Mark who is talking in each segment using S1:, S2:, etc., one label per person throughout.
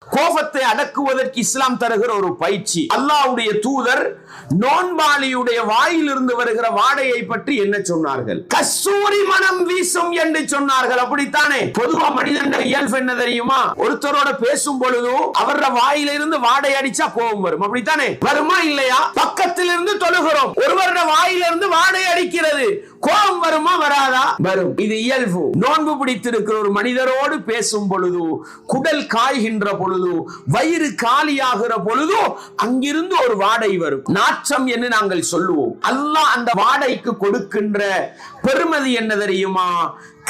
S1: கோபத்தை அடக்குவதற்கு இஸ்லாம் தருகிற ஒரு பயிற்சி. அல்லாஹ்வுடைய தூதர் நோன்பாளியுடைய வாயிலிருந்து வருகிற வாடையை பற்றி என்ன சொன்னார்கள்? கஸ்தூரி மனம் வீசும் என்று சொன்னார்கள். அப்படித்தானே? பொதுவா மனிதன் இயல்பு என்ன தெரியுமா? ஒருத்தரோட பேசும் பொழுது அவர வாயிலிருந்து வாடை அடிச்சா கோபம் வரும். அப்படித்தானே? வருமா இல்லையா? பக்கத்தில் இருந்து தொழுகிறோம், ஒருவரோட வாயிலிருந்து வாடை அடிக்கிறது, கோபம் வருமா வராதா? வரும். இது இயல்பு. நோன்பு பிடித்திருக்கிற ஒரு மனிதரோடு பேசும் பொழுது, குடல் காய்கின்ற பொழுது, வயிறு காலியாகிற பொழுது அங்கிருந்து ஒரு வாடை வரும். நாற்றம் என்று நாங்கள் சொல்லுவோம். அல்லாஹ் அந்த வாடைக்கு கொடுக்கின்ற பெருமதி என்ன தெரியுமா?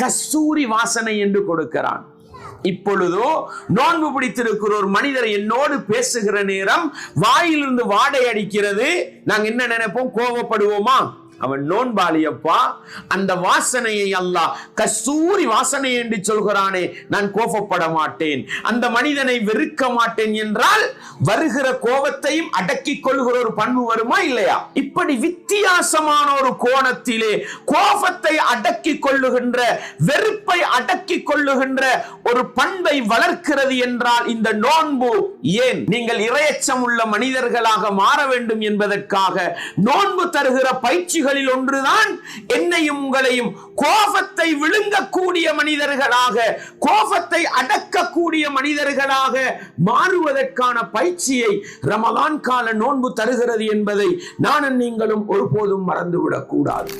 S1: கஸ்தூரி வாசனை என்று கொடுக்கிறான். இப்பொழுதோ நோன்பு பிடித்திருக்கிற ஒரு மனிதர் என்னோடு பேசுகிற நேரம் வாயிலிருந்து வாடை அடிக்கிறது, நாங்க என்ன நினைப்போம்? கோபப்படுவோமா? அவன் நோன்பாளியப்பா, அந்த வாசனையை அல்லாஹ் கஸ்தூரி வாசனை என்று சொல்கிறானே, நான் கோபப்பட மாட்டேன், அந்த மனிதனை வெறுக்க மாட்டேன் என்றால் வருகிற கோபத்தையும் அடக்கிக் கொள்கிற ஒரு பண்பு வருமா இல்லையா? இப்படி வித்தியாசமான ஒரு கோணத்திலே கோபத்தை அடக்கிக் கொள்ளுகின்ற, வெறுப்பை அடக்கிக் கொள்ளுகின்ற ஒரு பண்பை வளர்க்கிறது என்றால் இந்த நோன்பு ஏன்? நீங்கள் இறையச்சம் உள்ள மனிதர்களாக மாற வேண்டும் என்பதற்காக நோன்பு தருகிற பயிற்சி ஒன்றுதான் என்னையும் உங்களையும் கோபத்தை விழுங்கக்கூடிய மனிதர்களாக, கோபத்தை அடக்கக்கூடிய மனிதர்களாக மாறுவதற்கான பயிற்சியை ரமலான் கால நோன்பு தருகிறது என்பதை நானும் நீங்களும் ஒருபோதும் மறந்துவிடக் கூடாது.